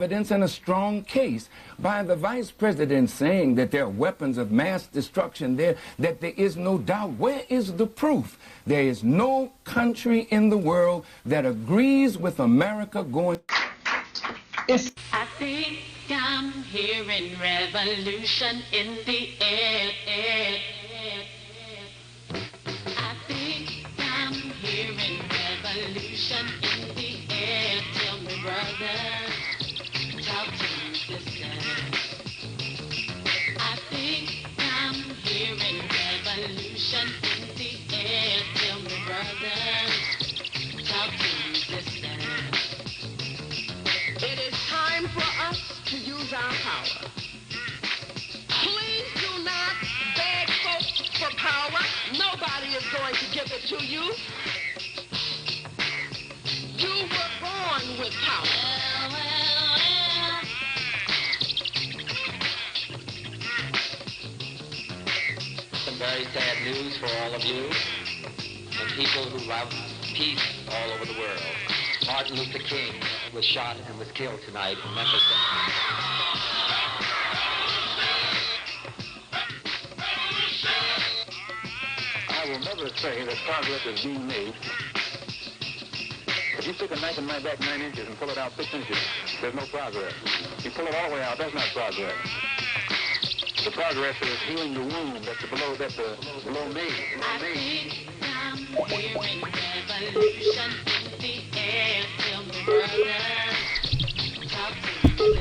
evidence and a strong case by the vice president saying that there are weapons of mass destruction there, that there is no doubt. Where is the proof? There is no country in the world that agrees with America going. I think I'm hearing revolution in the air. I think I'm hearing revolution in the air. Tell me, brother. Talk to me, sister. I think I'm hearing revolution in the air. Tell me, brother. Talk to me, sister. It is time for us to use our power. Please do not beg folks for power. Nobody is going to give it to you. You were born with power. Some very sad news for all of you and people who love peace all over the world. Martin Luther King was shot and was killed tonight in Memphis. I will never say that progress is being made. If you stick a knife in my back 9 inches and pull it out 6 inches, there's no progress. You pull it all the way out, that's not progress. The progress is healing the wound that's below me. I think I'm hearing revolution in the air. Tell me, brother. Talk to me, sister.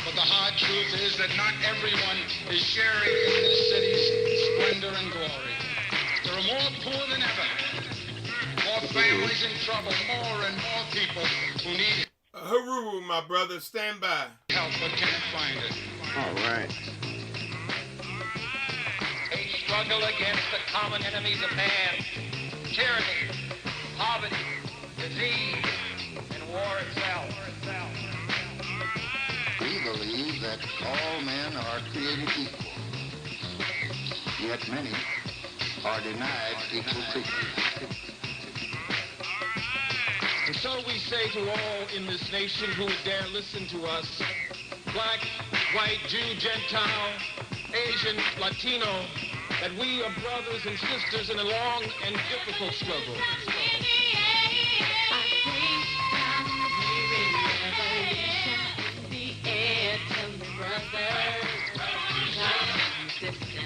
But the hard truth is that not everyone is sharing in this city's splendor and glory. There are more poor than ever, more families in trouble, more and more people who need Haru, my brother, stand by. help but can't find it. All right. A struggle against the common enemies of man, tyranny, poverty, disease, and war itself. We believe that all men are created equal, yet many are denied equal treatment. And so we say to all in this nation who would dare listen to us, black, white, Jew, Gentile, Asian, Latino, that we are brothers and sisters in a long and difficult struggle. I think I'm hearing revolution in the air. Tell me, brother. Talk to me, sister.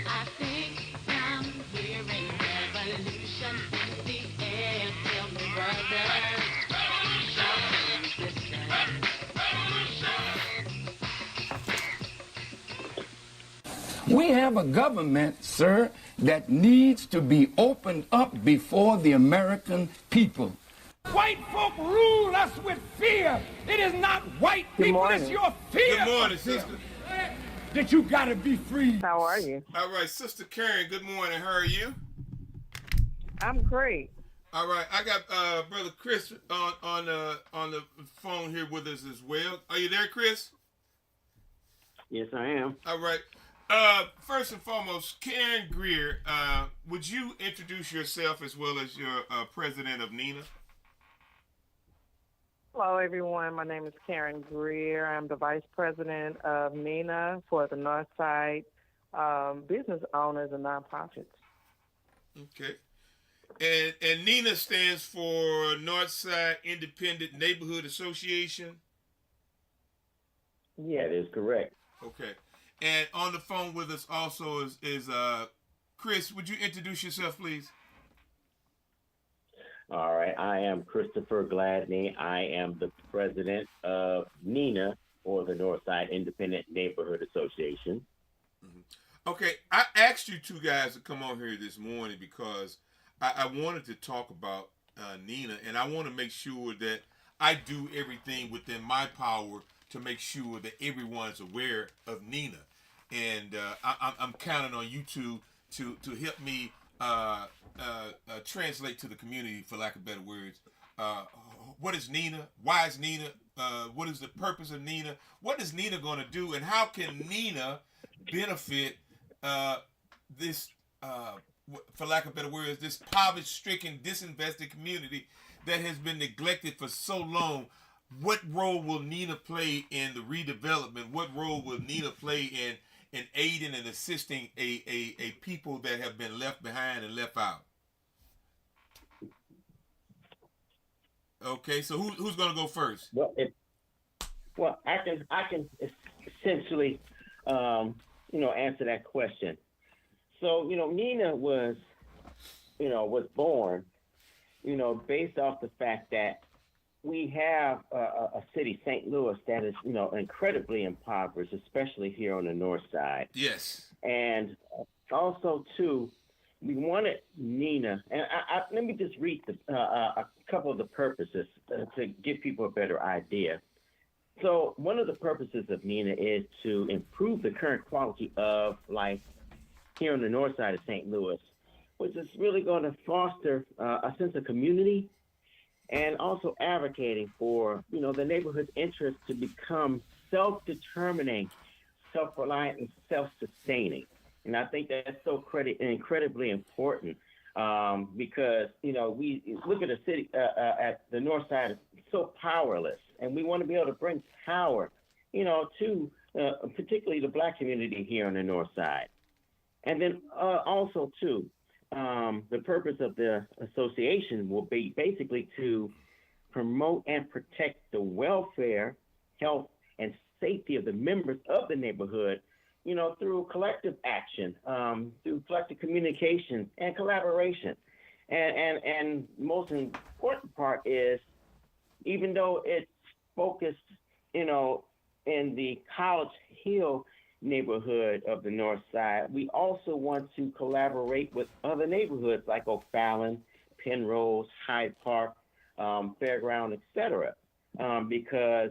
I think I'm hearing revolution in the air. Tell me, brother. Talk to me, sister. We have a government, sir, that needs to be opened up before the American people. White folk rule us with fear. It is not white people, it's your fear. Good morning, sister. That you gotta be free. How are you? All right, Sister Karen, good morning. How are you? I'm great. All right, I got Brother Chris on the phone here with us as well. Are you there, Chris? Yes, I am. All right. First and foremost, Karen Greer, would you introduce yourself as well as your president of NENA? Hello, everyone. My name is Karen Greer. I'm the vice president of NENA for the Northside Business Owners and Nonprofits. Okay. And NENA stands for Northside Independent Neighborhood Association? Yes. That is correct. Okay. And on the phone with us also is Chris. Would you introduce yourself, please? All right. I am Christopher Gladney. I am the president of NENA, or the Northside Independent Neighborhood Association. Mm-hmm. Okay. I asked you two guys to come on here this morning because I wanted to talk about NENA, and I want to make sure that I do everything within my power to make sure that everyone's aware of NENA. And I'm counting on you two to help me translate to the community, for lack of better words. What is NENA? Why is NENA? What is the purpose of NENA? What is NENA going to do? And how can NENA benefit this, for lack of better words, this poverty-stricken, disinvested community that has been neglected for so long, what role will Nina play in the redevelopment? What role will Nina play in aiding and assisting a people that have been left behind and left out? Okay, so who's going to go first? Well, I can essentially, answer that question. So, Nina was born, based off the fact that we have a city, St. Louis, that is, incredibly impoverished, especially here on the north side. Yes. And also, too, we wanted Nina, and let me just read a couple of the purposes to give people a better idea. So one of the purposes of Nina is to improve the current quality of life here on the north side of St. Louis, which is really going to foster a sense of community and also advocating for, the neighborhood's interest to become self-determining, self-reliant, and self-sustaining. And I think that's so incredibly important because, we look at a city at the north side, it's so powerless. And we want to be able to bring power, to particularly the Black community here on the north side. And then also, too, the purpose of the association will be basically to promote and protect the welfare, health, and safety of the members of the neighborhood, through collective action, through collective communication and collaboration. And most important part is, even though it's focused, in the College Hill neighborhood of the north side, we also want to collaborate with other neighborhoods like O'Fallon, Penrose, Hyde Park, Fairground, etc. Because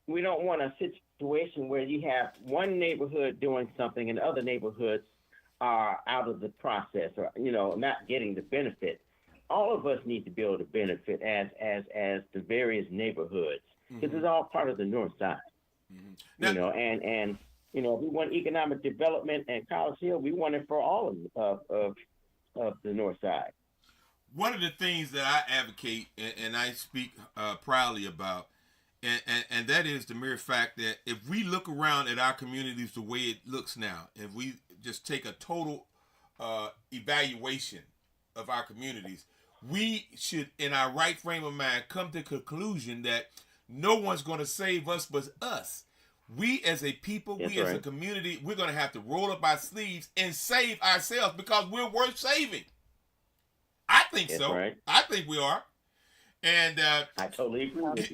we don't want a situation where you have one neighborhood doing something and other neighborhoods are out of the process or, not getting the benefit. All of us need to be able to benefit as the various neighborhoods, because it's all part of the north side. Now, and we want economic development and College Hill. We want it for all of the north side. One of the things that I advocate and I speak proudly about, and that is the mere fact that if we look around at our communities the way it looks now, if we just take a total evaluation of our communities, we should, in our right frame of mind, come to the conclusion that no one's going to save us but us. We as a people, as a community, we're going to have to roll up our sleeves and save ourselves because we're worth saving. I think so. Right. I think we are. And I totally agree.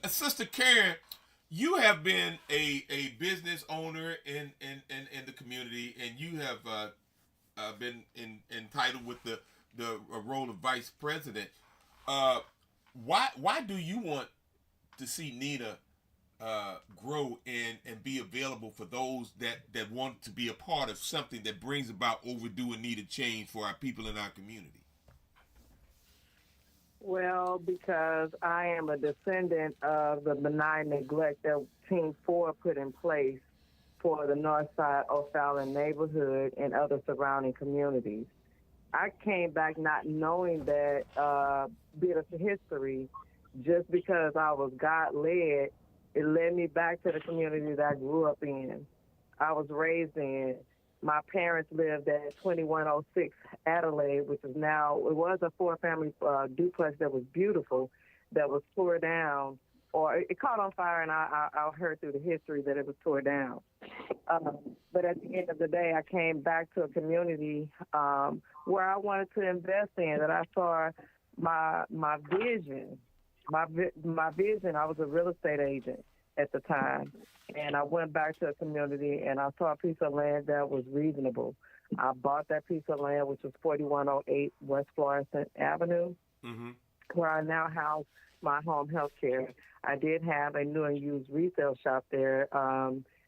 Sister Karen, you have been a business owner in the community, and you have been entitled with the role of vice president. Why do you want to see Nina grow and be available for those that want to be a part of something that brings about overdue and needed change for our people in our community? Well, because I am a descendant of the benign neglect that Team 4 put in place for the North Side O'Fallon neighborhood and other surrounding communities. I came back not knowing that bit of history. Just because I was God-led, it led me back to the community that I grew up in. I was raised in. My parents lived at 2106 Adelaide, which is now, it was a four-family duplex that was beautiful, that was tore down, or it caught on fire, and I heard through the history that it was tore down. But at the end of the day, I came back to a community where I wanted to invest in, that I saw my vision. My vision, I was a real estate agent at the time, and I went back to a community and I saw a piece of land that was reasonable. I bought that piece of land, which was 4108 West Florissant Avenue, where I now house my home health care. I did have a new and used retail shop there,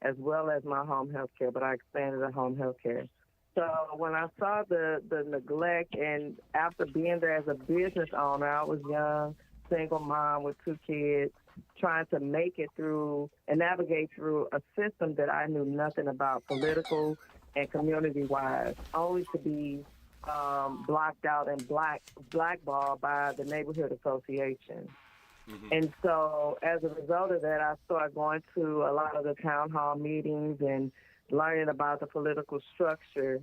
as well as my home health care, but I expanded the home health care. So when I saw the neglect, and after being there as a business owner, I was young, single mom with 2 kids, trying to make it through and navigate through a system that I knew nothing about, political and community-wise, only to be blocked out and blackballed by the neighborhood association. Mm-hmm. And so as a result of that, I started going to a lot of the town hall meetings and learning about the political structure,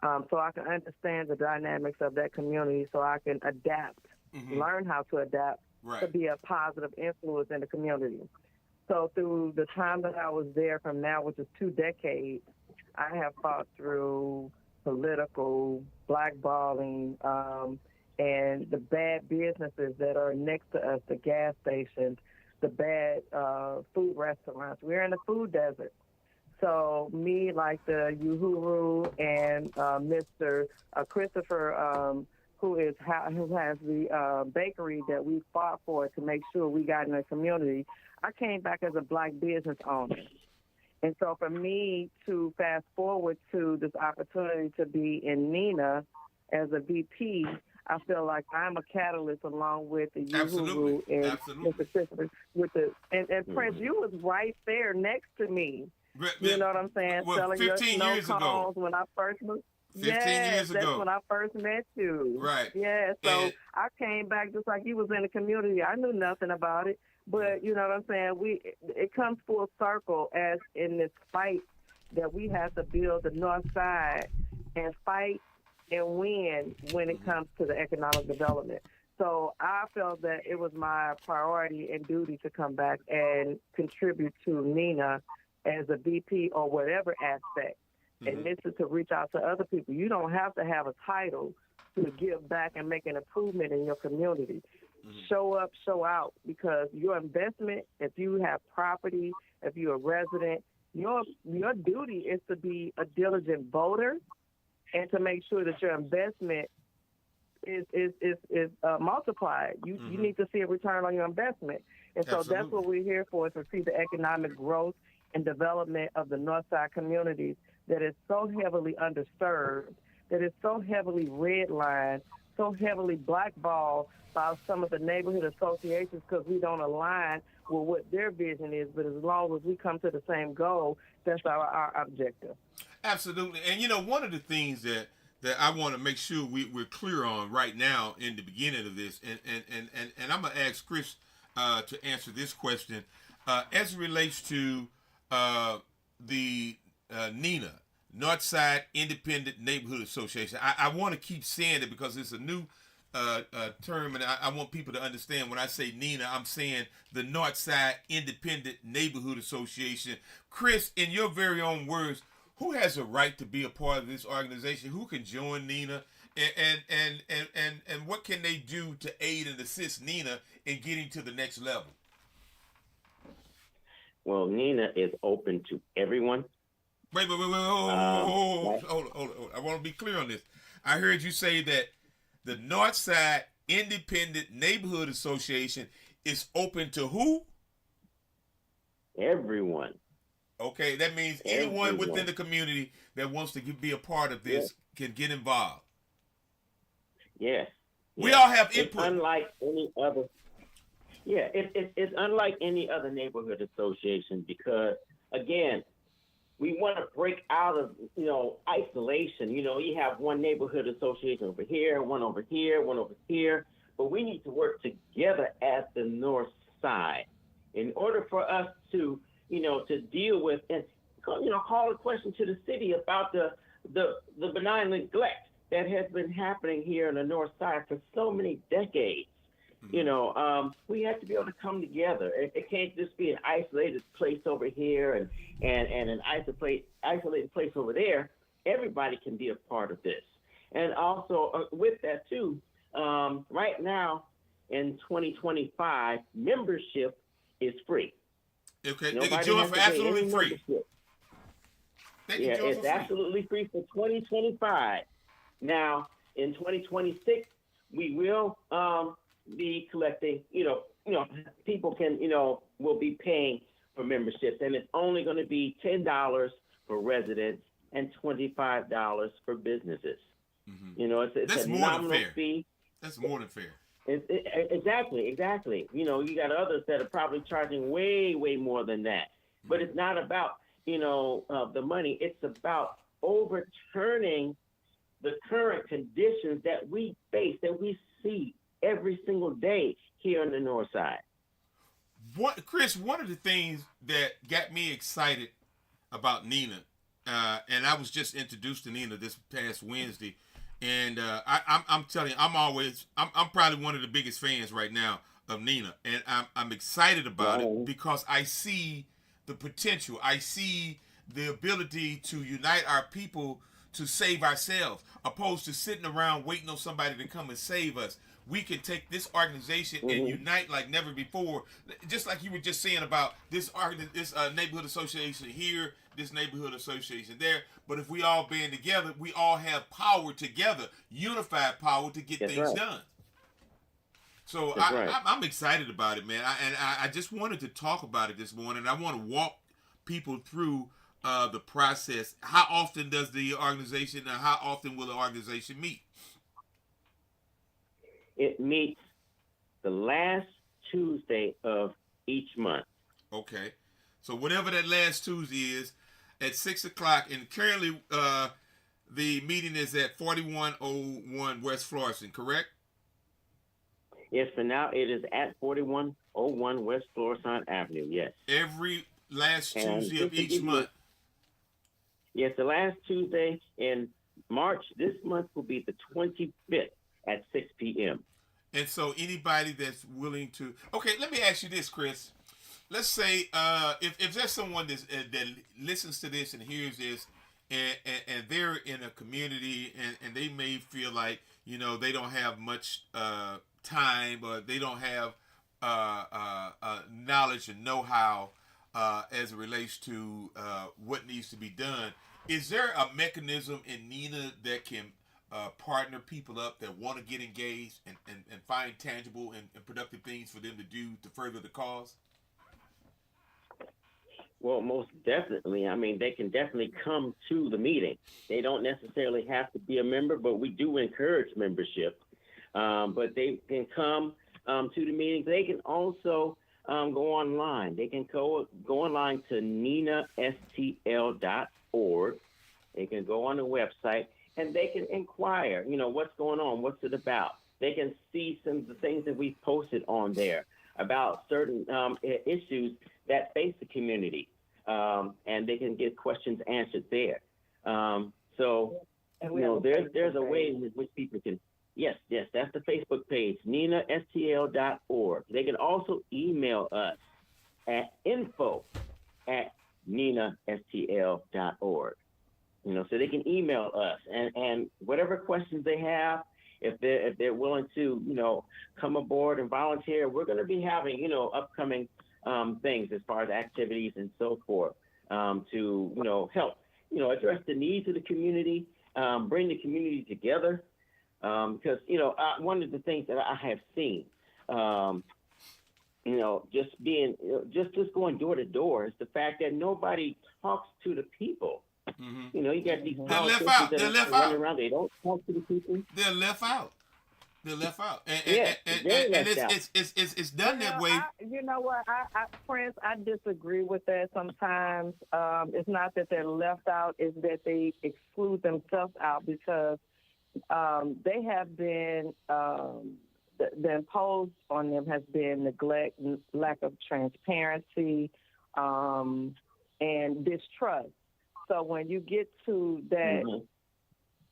so I can understand the dynamics of that community, so I can adapt, learn how to adapt to be a positive influence in the community. So through the time that I was there from now, which is 2 decades, I have fought through political blackballing, and the bad businesses that are next to us, the gas stations, the bad food restaurants. We're in a food desert. So me, like the Uhuru and Mr. Christopher, who has the bakery that we fought for to make sure we got in the community, I came back as a black business owner. And so for me to fast forward to this opportunity to be in NINA as a VP, I feel like I'm a catalyst along with the Uhuru and Mr. Christopher. And Prince, you was right there next to me. You know what I'm saying? Well, Selling 15 your years snow ago. cones when I first moved. 15 years ago. That's when I first met you. Right. Yeah, so I came back just like you was in the community. I knew nothing about it. But you know what I'm saying? It comes full circle as in this fight that we have to build the North Side and fight and win when it comes to the economic development. So I felt that it was my priority and duty to come back and contribute to NINA as a VP or whatever aspect. And this is to reach out to other people. You don't have to have a title to give back and make an improvement in your community. Show up, show out, because your investment, if you have property, if you're a resident, your duty is to be a diligent voter and to make sure that your investment is multiplied. You need to see a return on your investment. And so that's what we're here for, is to see the economic growth and development of the Northside communities that is so heavily underserved, that is so heavily redlined, so heavily blackballed by some of the neighborhood associations because we don't align with what their vision is. But as long as we come to the same goal, that's our objective. Absolutely. And, you know, one of the things that I want to make sure we're clear on right now in the beginning of this, and I'm going to ask Chris to answer this question as it relates to the NINA, Northside Independent Neighborhood Association. I want to keep saying it because it's a new term, and I want people to understand when I say NINA, I'm saying the Northside Independent Neighborhood Association. Chris, in your very own words, who has a right to be a part of this organization? Who can join NINA? And what can they do to aid and assist NINA in getting to the next level? Well, NINA is open to everyone. Wait, hold on. I want to be clear on this. I heard you say that the Northside Independent Neighborhood Association is open to who? Everyone. Okay, that means anyone within the community that wants to be a part of this can get involved. Yes. We all have input. It's unlike any other. Yeah, it's unlike any other neighborhood association because, again, we want to break out of, isolation. You have one neighborhood association over here, one over here, one over here, but we need to work together as the North Side in order for us to, to deal with and, call a question to the city about the benign neglect that has been happening here in the North Side for so many decades. We have to be able to come together. It can't just be an isolated place over here and an isolated place over there. Everybody can be a part of this. And also with that too, right now in 2025, membership is free. Okay, they can join for absolutely free. It's absolutely free for 2025. Now, in 2026, we will be collecting, people can, will be paying for memberships, and it's only going to be $10 for residents and $25 for businesses. It's That's a more nominal than fair. fee. That's more than fair. Exactly. You got others that are probably charging way, way more than that. But it's not about, the money. It's about overturning the current conditions that we face, that we see every single day here on the North Side. Chris, one of the things that got me excited about Nina, and I was just introduced to Nina this past Wednesday, and I'm telling you, I'm probably one of the biggest fans right now of Nina, and I'm excited about it because I see the potential. I see the ability to unite our people to save ourselves, opposed to sitting around waiting on somebody to come and save us. We can take this organization and unite like never before. Just like you were just saying about this neighborhood association here, this neighborhood association there. But if we all band together, we all have power together, unified power to get things done. So I'm excited about it, man. I just wanted to talk about it this morning. I want to walk people through the process. How often does the organization, and how often will the organization meet? It meets the last Tuesday of each month. Okay. So whenever that last Tuesday is at 6 o'clock, and currently the meeting is at 4101 West Florissant, correct? Yes, for now it is at 4101 West Florissant Avenue, yes. Every last Tuesday of each month. Yes, the last Tuesday in March. This month will be the 25th at 6 p.m. And so anybody that's willing to... Okay, let me ask you this, Chris. Let's say if there's someone that listens to this and hears this, and they're in a community and they may feel like, you know, they don't have much time, or they don't have knowledge and know-how as it relates to what needs to be done. Is there a mechanism in Nina that can partner people up that want to get engaged and find tangible and productive things for them to do to further the cause? Well, most definitely. I mean, they can definitely come to the meeting. They don't necessarily have to be a member, but we do encourage membership. But they can come to the meetings. They can also go online. They can go online to ninastl.org. They can go on the website and they can inquire, you know, what's going on, what's it about. They can see some of the things that we've posted on there about certain issues that face the community, and they can get questions answered there. So, you know, there's a way in which people can. Yes, that's the Facebook page, ninastl.org. They can also email us at info@ninastl.org. You know, so they can email us and whatever questions they have, if they're willing to, you know, come aboard and volunteer, we're going to be having, you know, upcoming things as far as activities and so forth to, you know, help, you know, address the needs of the community, bring the community together. Because, you know, one of the things that I have seen, you know, just going door to door is the fact that nobody talks to the people. Mm-hmm. You know, you got these politicians that are running around. They don't talk to the people. They're left out. And it's done that way. You know what, Prince, I disagree with that sometimes. It's not that they're left out, it's that they exclude themselves out because they have been, the imposed on them has been neglect, lack of transparency, and distrust. So when you get to that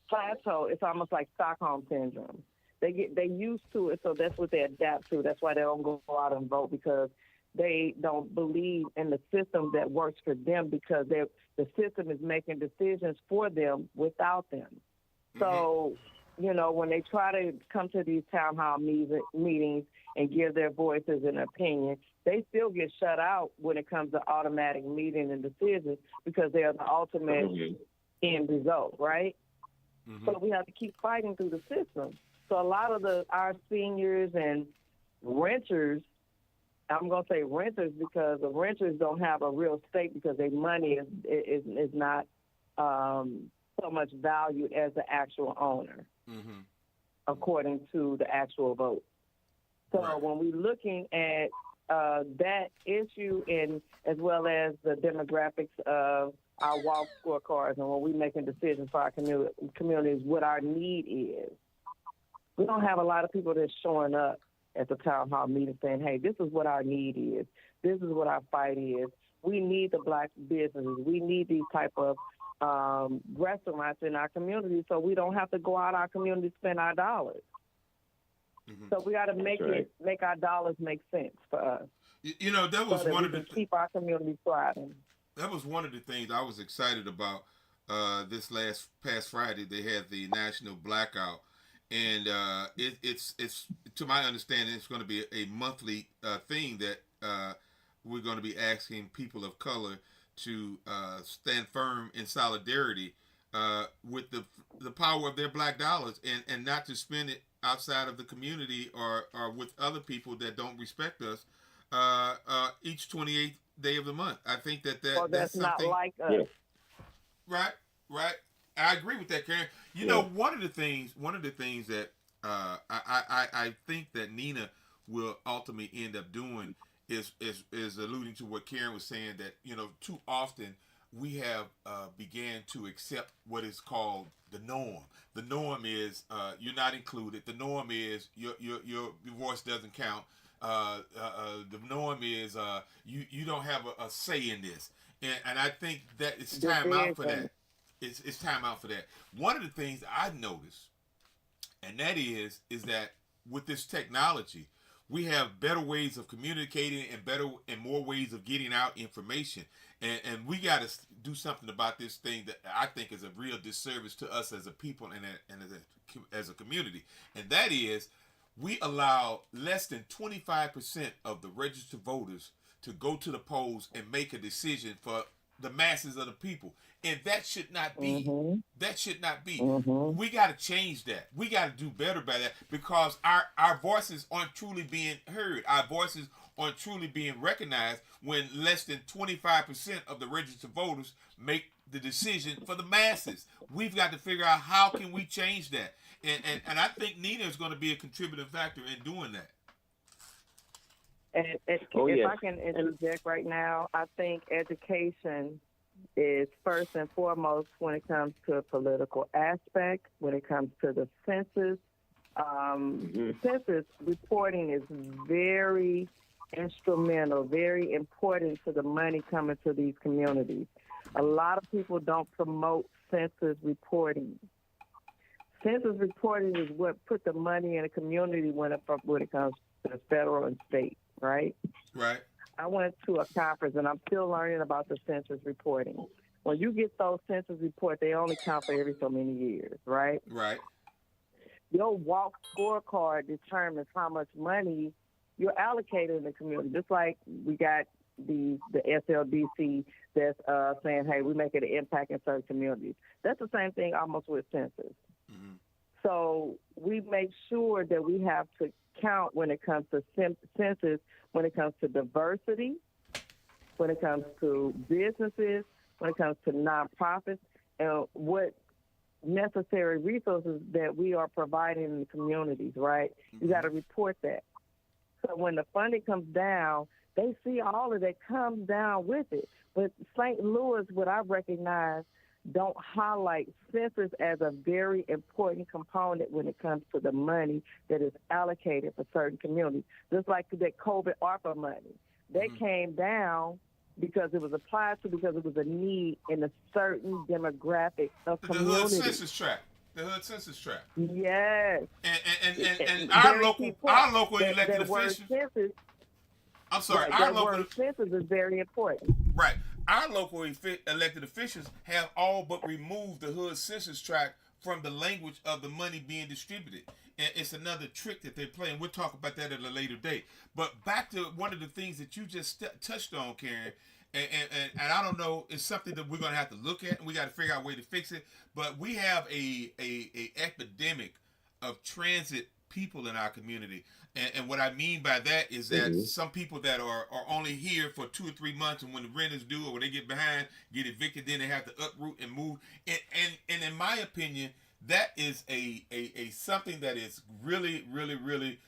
plateau, it's almost like Stockholm syndrome. They used to it, so that's what they adapt to. That's why they don't go out and vote, because they don't believe in the system that works for them, because the system is making decisions for them without them. So, you know, when they try to come to these town hall meetings and give their voices and opinions, they still get shut out when it comes to automatic meeting and decisions, because they are the ultimate end result, right? So we have to keep fighting through the system. So a lot of our seniors and renters, I'm going to say renters because the renters don't have a real stake because their money is not so much valued as the actual owner, according to the actual vote. So when we're looking at that issue, and as well as the demographics of our walk scorecards and when we're making decisions for our communities, what our need is. We don't have a lot of people that's showing up at the town hall meeting saying, hey, this is what our need is. This is what our fight is. We need the black businesses. We need these type of restaurants in our community so we don't have to go out our community to spend our dollars. Mm-hmm. So we got to make our dollars make sense for us. You know, that was one of the keep our community thriving. That was one of the things I was excited about. This past Friday, they had the national blackout, and it's to my understanding, it's going to be a monthly thing that we're going to be asking people of color to stand firm in solidarity with the power of their black dollars, and not to spend it outside of the community or with other people that don't respect us each 28th day of the month. I think that's not like us. Right. I agree with that, Karen. You know, one of the things that I think that Nina will ultimately end up doing is alluding to what Karen was saying, that, you know, too often we have began to accept what is called the norm. The norm is you're not included. The norm is your voice doesn't count. The norm is you don't have a say in this, and I think that it's time out for that. It's time out for that. One of the things I've noticed, and that is that with this technology, we have better ways of communicating and more ways of getting out information, and we got to do something about this thing that I think is a real disservice to us as a people and as a community, and that is, we allow less than 25% of the registered voters to go to the polls and make a decision for the masses of the people. And that should not be. Mm-hmm. That should not be. Mm-hmm. We got to change that. We got to do better by that, because our voices aren't truly being heard. Our voices aren't truly being recognized when less than 25% of the registered voters make the decision for the masses. We've got to figure out how can we change that. And I think Nina is going to be a contributing factor in doing that. And if I can interject right now, I think education is first and foremost when it comes to a political aspect, when it comes to the census. Census reporting is very instrumental, very important to the money coming to these communities. A lot of people don't promote census reporting. Census reporting is what put the money in a community when it comes to the federal and state, right? Right. I went to a conference, and I'm still learning about the census reporting. When you get those census reports, they only count for every so many years, right? Right. Your walk scorecard determines how much money you're allocated in the community. Just like we got the SLDC that's saying, hey, we make it an impact in certain communities. That's the same thing almost with census. Mm-hmm. So we make sure that we have to count when it comes to census, when it comes to diversity, when it comes to businesses, when it comes to nonprofits, and what necessary resources that we are providing in the communities, right? Mm-hmm. You got to report that. So when the funding comes down, they see all of that comes down with it. But St. Louis, what I recognize, don't highlight census as a very important component when it comes to the money that is allocated for certain communities. Just like that COVID ARPA money. That came down because it was applied to because it was a need in a certain demographic of community. The Hood Census Tract. The Hood Census Tract. Yes. And our local elected officials. I'm sorry. Right, our local census is very important. Right. Our local elected officials have all but removed the Hood Census Tract from the language of the money being distributed. And it's another trick that they're playing. We'll talk about that at a later date. But back to one of the things that you just touched on, Karen, and I don't know, it's something that we're going to have to look at, and we got to figure out a way to fix it. But we have a epidemic of transit people in our community. And what I mean by that is that some people that are only here for 2 or 3 months, and when the rent is due or when they get behind, get evicted, then they have to uproot and move. And in my opinion, that is a something that is really, really, really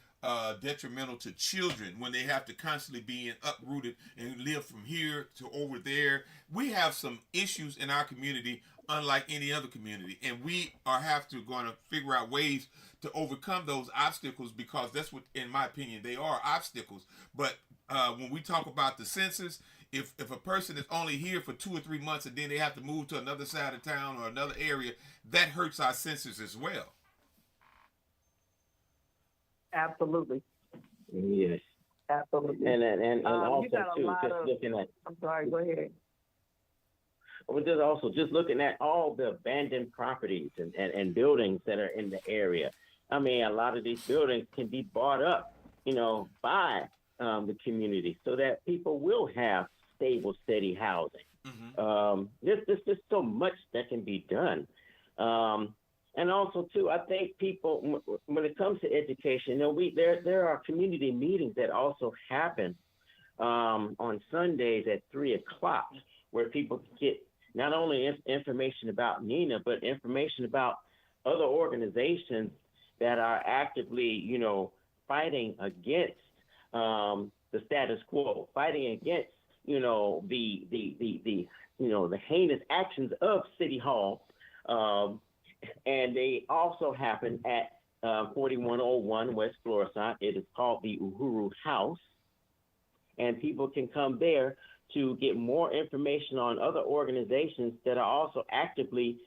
detrimental to children when they have to constantly be uprooted and live from here to over there. We have some issues in our community unlike any other community, and we are going to figure out ways to overcome those obstacles, because that's what, in my opinion, they are obstacles. But when we talk about the census, if a person is only here for 2 or 3 months and then they have to move to another side of town or another area, that hurts our census as well. Absolutely. Yes. Absolutely. And also you got a too, lot just of, looking at. I'm sorry, go ahead. We're just also just looking at all the abandoned properties and buildings that are in the area. I mean, a lot of these buildings can be bought up, by the community, so that people will have stable, steady housing. Mm-hmm. There's just so much that can be done. And also too, I think people, when it comes to education, there are community meetings that also happen on Sundays at 3:00, where people can get not only information about NINA, but information about other organizations that are actively, fighting against the status quo, fighting against, the heinous actions of City Hall. And they also happen at 4101 West Florissant. It is called the Uhuru House. And people can come there to get more information on other organizations that are also actively,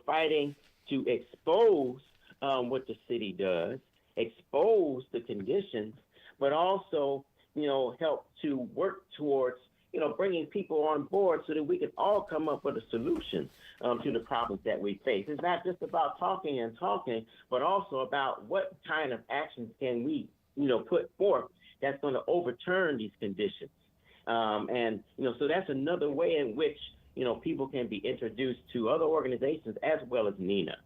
fighting to expose what the city does, expose the conditions, but also, help to work towards, bringing people on board so that we can all come up with a solution to the problems that we face. It's not just about talking and talking, but also about what kind of actions can we, put forth that's going to overturn these conditions. So that's another way in which, people can be introduced to other organizations as well as NINA.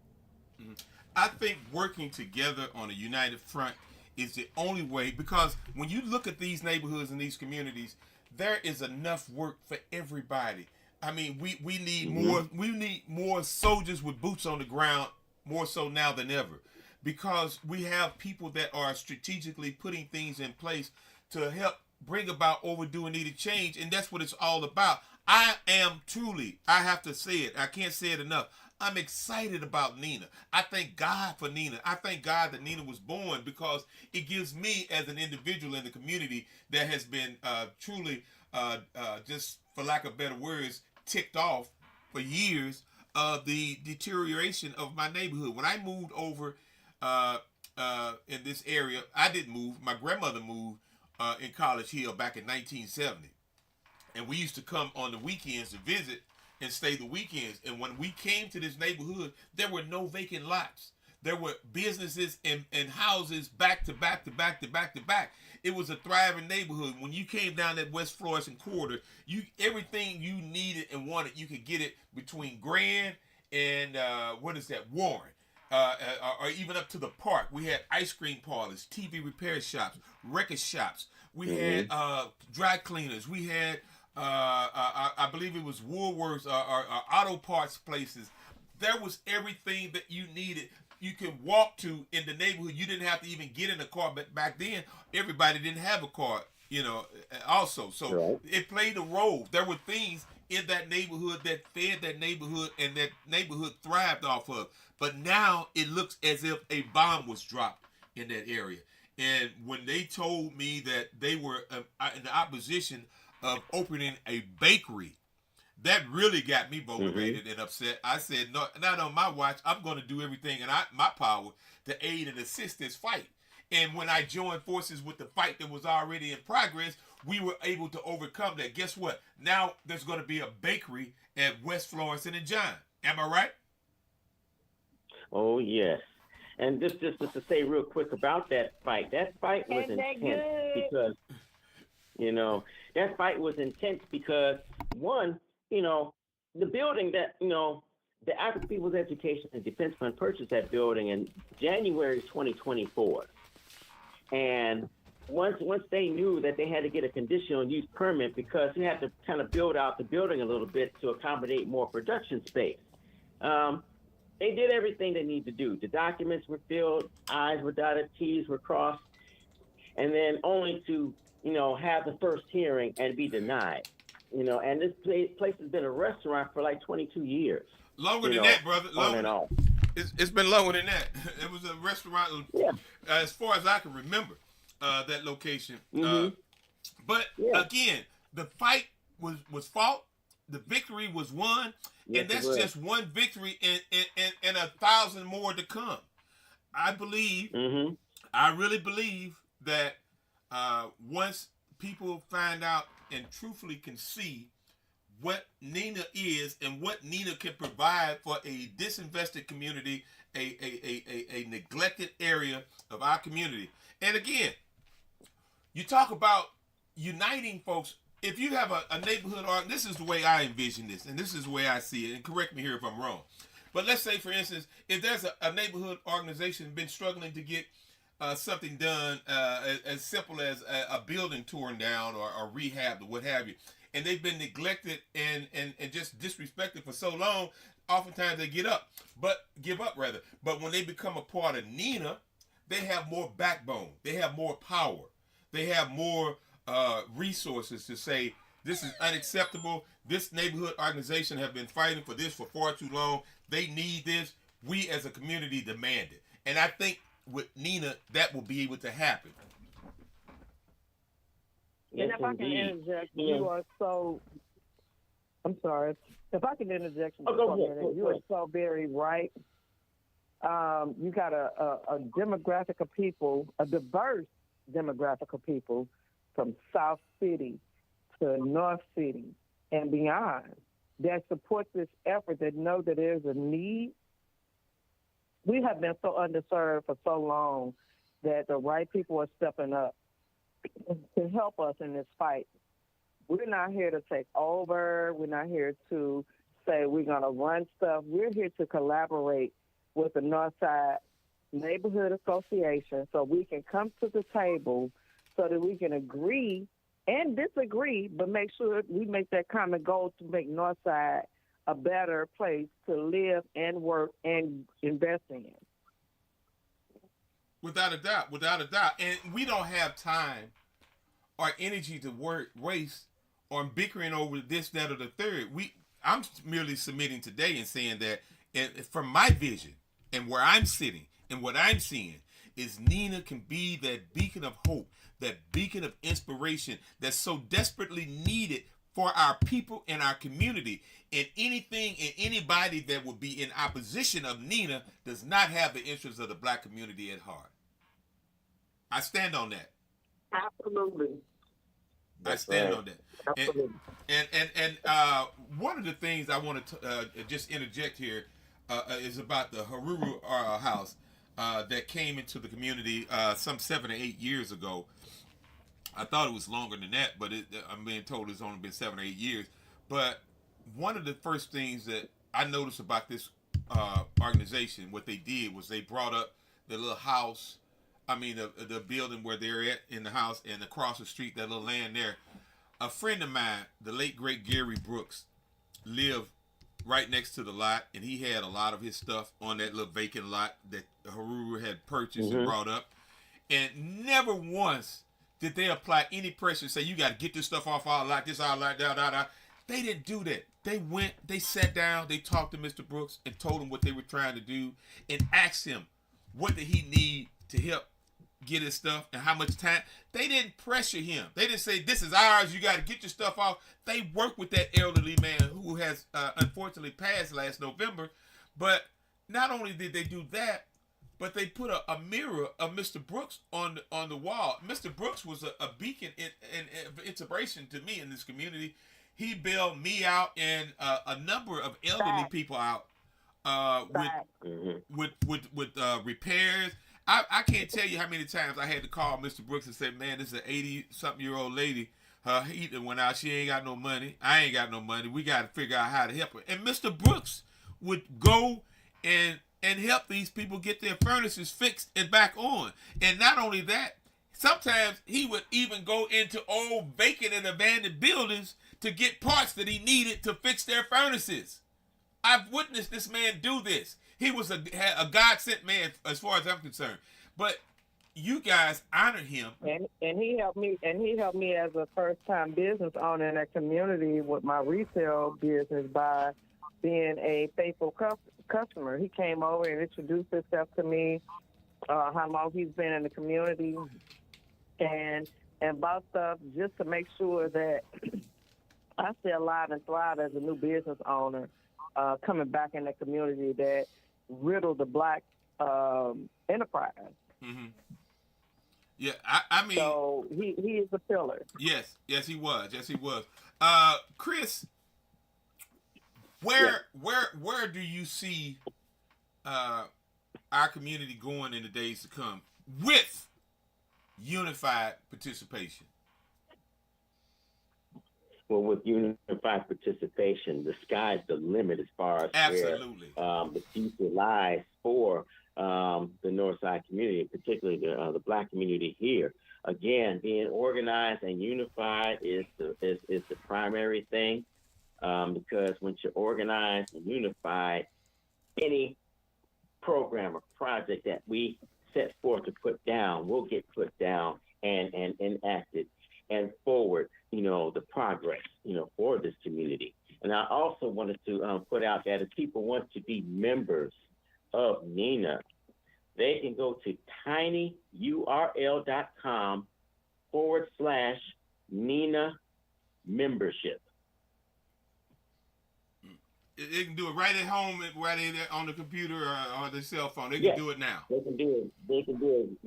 Mm-hmm. I think working together on a united front is the only way, because when you look at these neighborhoods and these communities, there is enough work for everybody. I mean, we need more. We need more soldiers with boots on the ground, more so now than ever, because we have people that are strategically putting things in place to help bring about overdue and needed change, and that's what it's all about. I am truly, I have to say it, I can't say it enough, I'm excited about NINA. I thank God for NINA. I thank God that NINA was born, because it gives me, as an individual in the community that has been truly, just for lack of better words, ticked off for years of the deterioration of my neighborhood. When I moved over in this area, I didn't move. My grandmother moved in College Hill back in 1970. And we used to come on the weekends to visit and stay the weekends. And when we came to this neighborhood, there were no vacant lots. There were businesses and houses back to back to back to back to back. It was a thriving neighborhood. When you came down that West Florissant corridor, everything you needed and wanted, you could get it between Grand and Warren. Or even up to the park. We had ice cream parlors, TV repair shops, record shops. We had dry cleaners. We had, I believe it was Woolworths or auto parts places. There was everything that you needed. You could walk to in the neighborhood. You didn't have to even get in a car. But back then, everybody didn't have a car, also. So it played a role. There were things in that neighborhood that fed that neighborhood, and that neighborhood thrived off of. But now it looks as if a bomb was dropped in that area. And when they told me that they were in the opposition of opening a bakery, that really got me motivated and upset. I said, no, not on my watch. I'm going to do everything in my power to aid and assist this fight. And when I joined forces with the fight that was already in progress, we were able to overcome that. Guess what? Now there's going to be a bakery at West Florissant and John. Am I right? Oh, yes. And just to say real quick about that fight was intense because, that fight was intense because, one, the building that, the African People's Education and Defense Fund purchased that building in January 2024. And once they knew that they had to get a conditional use permit because they had to kind of build out the building a little bit to accommodate more production space. They did everything they needed to do. The documents were filled, I's were dotted, T's were crossed. and then only to, have the first hearing and be denied. And this place has been a restaurant for like 22 years. Longer than that, brother. On and off. It's been longer than that. It was a restaurant, as far as I can remember, that location. But again, the fight was fought. The victory was won. And that's just one victory and 1,000 more to come. I believe, I really believe that once people find out and truthfully can see what Nina is and what Nina can provide for a disinvested community, a neglected area of our community. And again, you talk about uniting folks. If you have a neighborhood, this is the way I envision this, and this is the way I see it, and correct me here if I'm wrong. But let's say, for instance, if there's a neighborhood organization been struggling to get something done as simple as a building torn down or rehabbed or what have you, and they've been neglected and just disrespected for so long, oftentimes they give up. But when they become a part of Nina, they have more backbone. They have more power. They have more resources to say, this is unacceptable. This neighborhood organization have been fighting for this for far too long. They need this. We as a community demand it. And I think with Nina, that will be able to happen. And if I can interject, you are so, I'm sorry. If I can interject, you are so very right. You got a demographic of people, a diverse demographic of people from South City to North City and beyond that support this effort, that know that there's a need. We have been so underserved for so long that the right people are stepping up to help us in this fight. We're not here to take over. We're not here to say we're going to run stuff. We're here to collaborate with the Northside Neighborhood Association so we can come to the table so that we can agree and disagree, but make sure we make that common goal to make Northside a better place to live and work and invest in. Without a doubt. And we don't have time or energy to waste on bickering over this, that, or the third. I'm merely submitting today and saying that from my vision and where I'm sitting and what I'm seeing is Nina can be that beacon of hope, that beacon of inspiration that's so desperately needed for our people and our community. And anything and anybody that would be in opposition of Nina does not have the interests of the black community at heart. I stand on that. Absolutely. I stand on that. Absolutely. And one of the things I want to just interject here is about the Haruru house that came into the community some 7 or 8 years ago. I thought it was longer than that, but I'm being told it's only been 7 or 8 years. But one of the first things that I noticed about this organization, what they did was they brought up the little house, the building where they're at in the house, and across the street, that little land there. A friend of mine, the late, great Gary Brooks, lived right next to the lot, and he had a lot of his stuff on that little vacant lot that Haruru had purchased and brought up. And never once did they apply any pressure, say, you got to get this stuff off our lot, this our lot, da. They didn't do that. They went, they sat down, they talked to Mr. Brooks and told him what they were trying to do and asked him what did he need to help get his stuff and how much time. They didn't pressure him. They didn't say, this is ours, you got to get your stuff off. They worked with that elderly man who has unfortunately passed last November. But not only did they do that, but they put a mirror of Mr. Brooks on the wall. Mr. Brooks was a beacon and inspiration to me in this community. He bailed me out and a number of elderly people out with repairs. I can't tell you how many times I had to call Mr. Brooks and say, man, this is an 80-something-year-old lady. Her heater went out. She ain't got no money. I ain't got no money. We got to figure out how to help her. And Mr. Brooks would go and help these people get their furnaces fixed and back on. And not only that, sometimes he would even go into old vacant and abandoned buildings to get parts that he needed to fix their furnaces. I've witnessed this man do this. He was a God-sent man as far as I'm concerned. But you guys honored him. And he helped me as a first time business owner in that community with my retail business by being a faithful customer. He came over and introduced himself to me, how long he's been in the community, and bought stuff just to make sure that I stay alive and thrive as a new business owner, coming back in the community that riddled the black enterprise. Mm-hmm. Yeah, I mean. So he is a pillar. Yes, he was. Chris, where do you see our community going in the days to come with unified participation? Well, with unified participation, the sky's the limit as far as absolutely where the future lies for the Northside community, particularly the black community here. Again, being organized and unified is the primary thing, because once you're organized and unified, any program or project that we set forth to put down will get put down and enacted and forward, the progress, for this community. And I also wanted to put out that if people want to be members of NINA, they can go to tinyurl.com/NINA membership. They can do it right at home, right on the computer or the cell phone. They can do it now. They can do it. They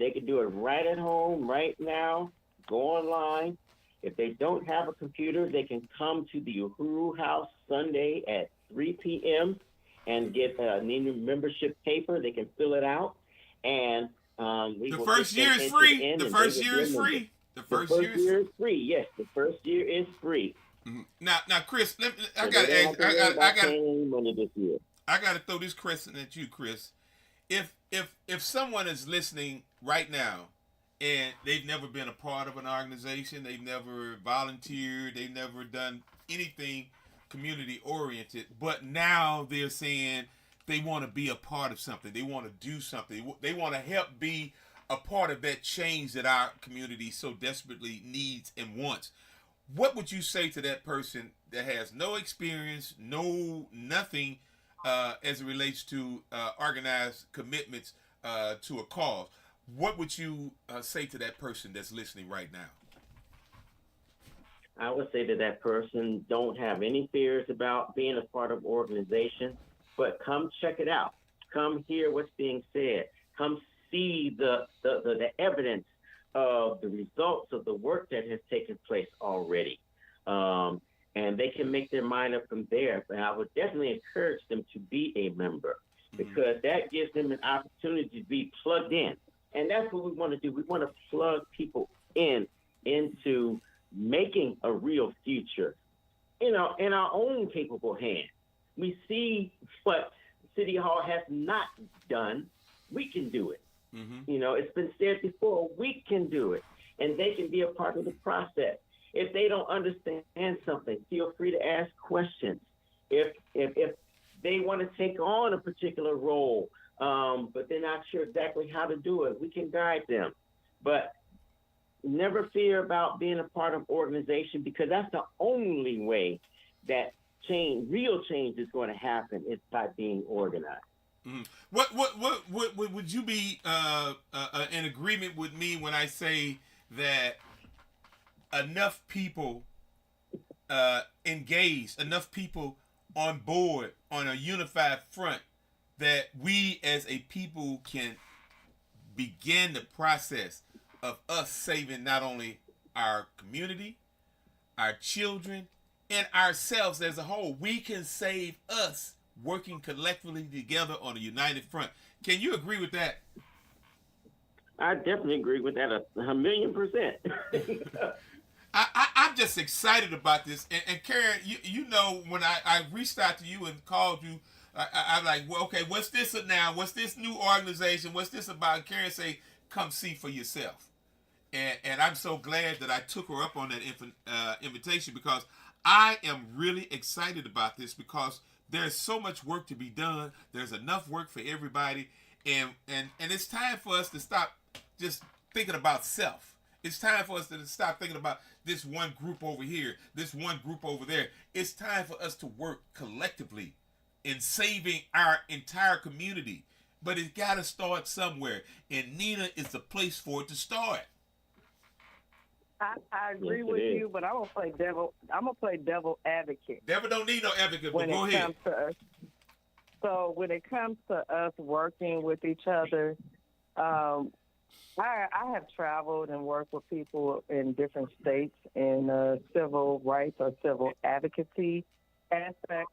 can do it right at home, right now. Go online. If they don't have a computer, they can come to the Uhuru House Sunday at 3 p.m. and get a NINA membership paper. They can fill it out, and the first year is free. The first year is free. The first year is free. Yes, the first year is free. Mm-hmm. Now, Chris, I got to throw this question at you, Chris. If someone is listening right now and they've never been a part of an organization, they've never volunteered, they've never done anything community oriented, but now they're saying they want to be a part of something, they want to do something, they want to help be a part of that change that our community so desperately needs and wants. What would you say to that person that has no experience, nothing as it relates to organized commitments to a cause? What would you say to that person that's listening right now? I would say to that person, don't have any fears about being a part of organization, but come check it out. Come hear what's being said. Come see the evidence of the results of the work that has taken place already. And they can make their mind up from there. But I would definitely encourage them to be a member, because that gives them an opportunity to be plugged in. And that's what we want to do. We want to plug people into making a real future, in our own capable hands. We see what City Hall has not done. We can do it. Mm-hmm. It's been said before, we can do it. And they can be a part of the process. If they don't understand something, feel free to ask questions. If they want to take on a particular role, but they're not sure exactly how to do it, we can guide them. But never fear about being a part of organization, because that's the only way that real change is going to happen, is by being organized. Mm-hmm. What would you be in agreement with me when I say that enough people engaged, enough people on board on a unified front, that we as a people can begin the process of us saving not only our community, our children, and ourselves as a whole? We can save us working collectively together on a united front. Can you agree with that? I definitely agree with that 1,000,000%. I'm just excited about this. And Karen, you know, when I reached out to you and called you, I'm like, well, okay, what's this now? What's this new organization? What's this about? And Karen say, come see for yourself. And I'm so glad that I took her up on that invitation, because I am really excited about this, because there's so much work to be done. There's enough work for everybody. And it's time for us to stop just thinking about self. It's time for us to stop thinking about this one group over here, this one group over there. It's time for us to work collectively in saving our entire community. But it's got to start somewhere, and Nina is the place for it to start. I agree with you, but I'm gonna play devil advocate. Devil don't need no advocate, but when go it ahead. comes to us. So when it comes to us working with each other, I have traveled and worked with people in different states in civil rights or civil advocacy aspect.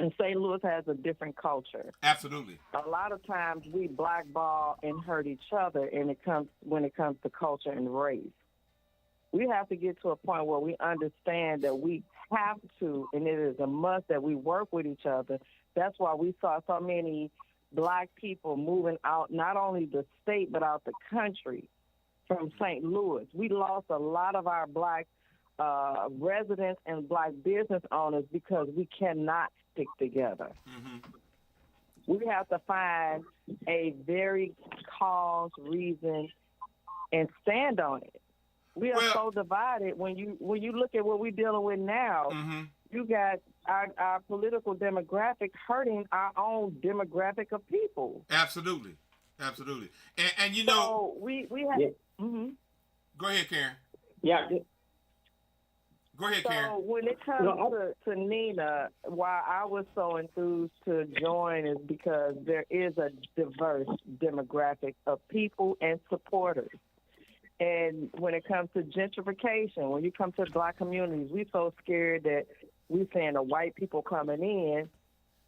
And St. Louis has a different culture. Absolutely. A lot of times we blackball and hurt each other when it comes to culture and race. We have to get to a point where we understand that we have to, and it is a must that we work with each other. That's why we saw so many black people moving out, not only the state, but out the country from St. Louis. We lost a lot of our black residents and black business owners because we cannot stick together. Mm-hmm. We have to find a very cause, reason, and stand on it. We are so divided. When you look at what we're dealing with now, you got our political demographic hurting our own demographic of people. Absolutely. And you know, so we have. Yeah. Mm-hmm. Go ahead, Karen. Yeah. Go ahead, So Karen. when it comes to Nina, why I was so enthused to join is because there is a diverse demographic of people and supporters. And when it comes to gentrification, when you come to black communities, we're so scared that we're saying the white people coming in.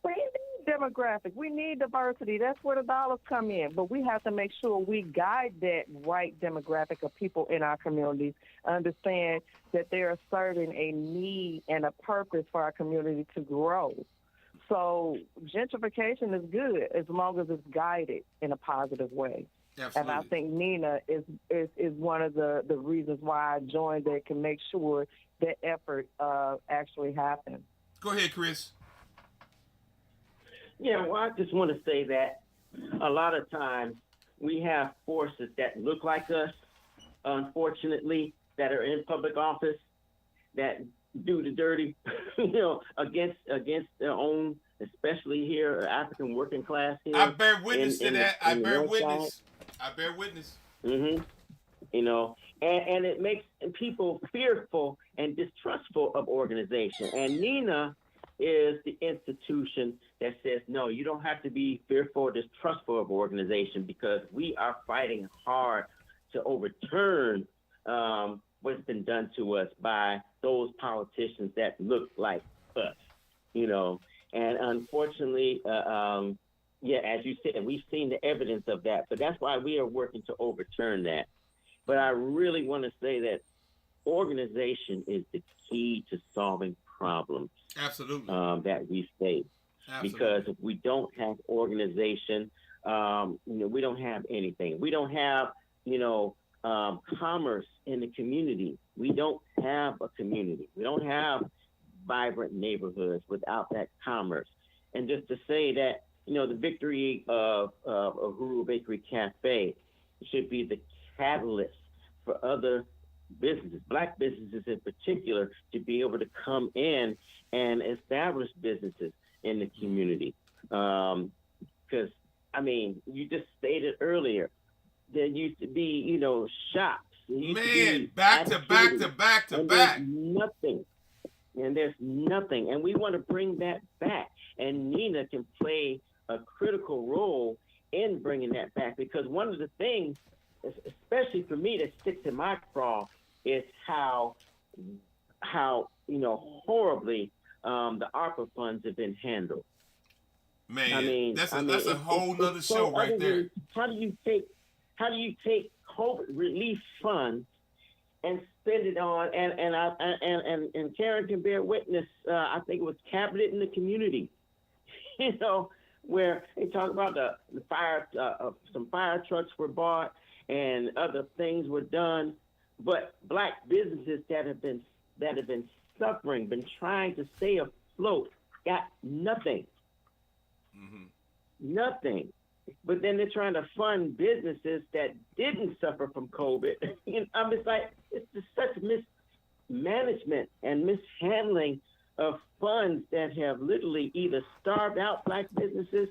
We need demographic. We need diversity. That's where the dollars come in. But we have to make sure we guide that right demographic of people in our communities, understand that they are serving a need and a purpose for our community to grow. So gentrification is good as long as it's guided in a positive way. Absolutely. And I think Nina is one of the reasons why I joined that can make sure that effort actually happens. Go ahead, Chris. Yeah, well, I just want to say that a lot of times we have forces that look like us, unfortunately, that are in public office that do the dirty, against their own, especially here, African working class here. I bear witness to that. I bear witness. Mm-hmm. And it makes people fearful and distrustful of organization. And Nina is the institution that says, no, you don't have to be fearful or distrustful of organization, because we are fighting hard to overturn what's been done to us by those politicians that look like us, And unfortunately, as you said, we've seen the evidence of that. But that's why we are working to overturn that. But I really want to say that organization is the key to solving problems. Absolutely. That we face. Absolutely. Because if we don't have organization, we don't have anything. We don't have, commerce in the community. We don't have a community. We don't have vibrant neighborhoods without that commerce. And just to say that, the victory of Uhuru Bakery Cafe should be the catalyst for other businesses, black businesses in particular, to be able to come in and establish businesses in the community. Because, you just stated earlier, there used to be, shops. Man, back to back. There's nothing. And we want to bring that back. And Nina can play a critical role in bringing that back, because one of the things, especially for me, that sticks in my craw is how horribly the ARPA funds have been handled. Man, that's a whole nother show right there. How do you take COVID relief funds and spend it on, and Karen can bear witness, I think it was Cabinet in the Community, where they talk about the fire, some fire trucks were bought and other things were done, but black businesses that have been suffering, been trying to stay afloat, got nothing. Mm-hmm. Nothing. but then they're trying to fund businesses that didn't suffer from COVID. I'm just like, it's just such mismanagement and mishandling of funds that have literally either starved out black businesses,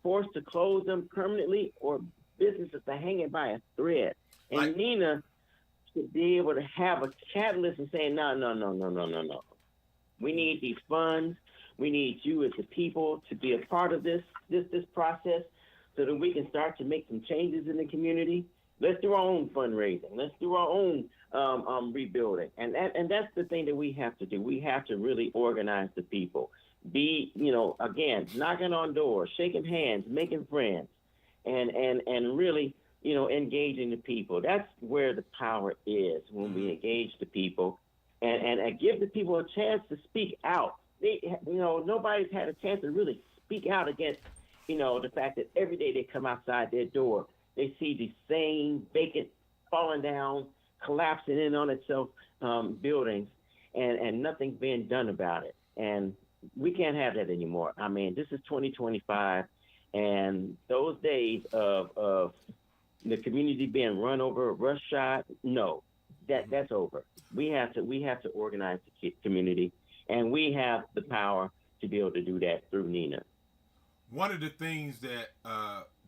forced to close them permanently, or businesses are hanging by a thread. And Nina should be able to have a catalyst and say, no. We need these funds. We need you as the people to be a part of this process so that we can start to make some changes in the community. Let's do our own fundraising. Let's do our own rebuilding. And that's the thing that we have to do. We have to really organize the people. Be, again, knocking on doors, shaking hands, making friends, and really, engaging the people. That's where the power is, when we engage the people and give the people a chance to speak out. Nobody's had a chance to really speak out against, the fact that every day they come outside their door, they see the same vacant, falling down, collapsing in on itself buildings, and nothing's being done about it. And we can't have that anymore. I mean, this is 2025, and those days of the community being run over, rush shot, no, that's over. We have to organize the community, and we have the power to be able to do that through Nina. One of the things that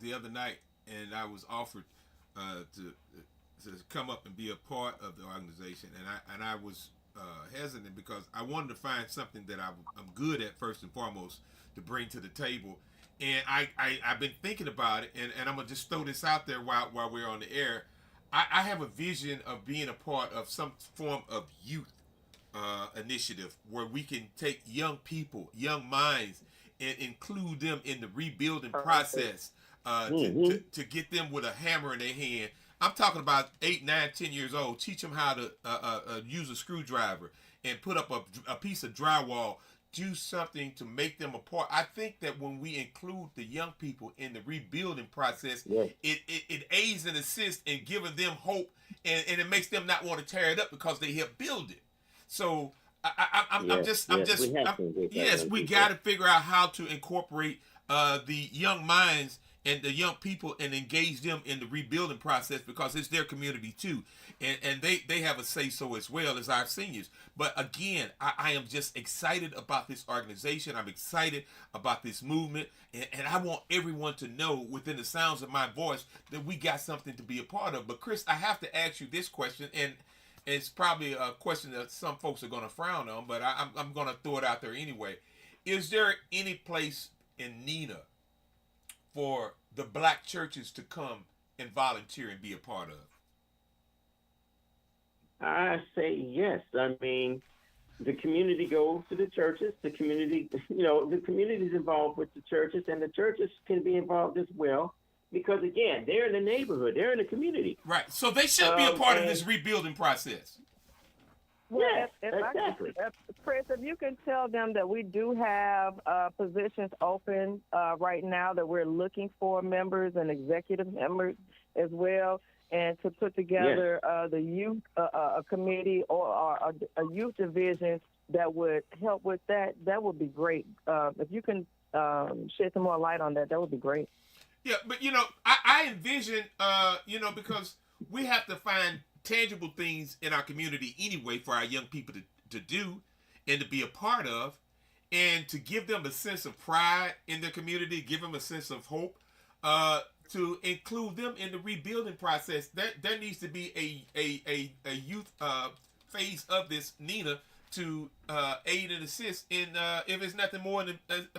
the other night, and I was offered to come up and be a part of the organization, and I was hesitant because I wanted to find something that I'm good at first and foremost to bring to the table. And I've been thinking about it, and I'm gonna just throw this out there while we're on the air. I have a vision of being a part of some form of youth initiative where we can take young people, young minds, and include them in the rebuilding process to get them with a hammer in their hand. I'm talking about 8, 9, 10 years old. Teach them how to use a screwdriver and put up a piece of drywall. Do something to make them a part. I think that when we include the young people in the rebuilding process, it aids and assists in giving them hope, and it makes them not want to tear it up because they help build it. So we got to figure out how to incorporate the young minds and the young people and engage them in the rebuilding process, because it's their community too, and they have a say so as well as our seniors. But again, I am just excited about this organization. I'm excited about this movement, and I want everyone to know within the sounds of my voice that we got something to be a part of. But Chris, I have to ask you this question, and it's probably a question that some folks are going to frown on, but I'm going to throw it out there anyway. Is there any place in Nina for the black churches to come and volunteer and be a part of? I say yes. I mean, the community goes to the churches. The community, the community is involved with the churches, and the churches can be involved as well, because again, they're in the neighborhood, they're in the community. Right. So they should be a part of this rebuilding process. Yes, exactly. Chris, if you can tell them that we do have positions open right now, that we're looking for members and executive members as well, and to put together the youth committee or a youth division that would help with that, that would be great. If you can shed some more light on that, that would be great. Yeah, but I envision, because we have to find tangible things in our community anyway for our young people to do and to be a part of, and to give them a sense of pride in their community, give them a sense of hope, to include them in the rebuilding process. There needs to be a youth phase of this, Nina, to aid and assist in, if it's nothing more than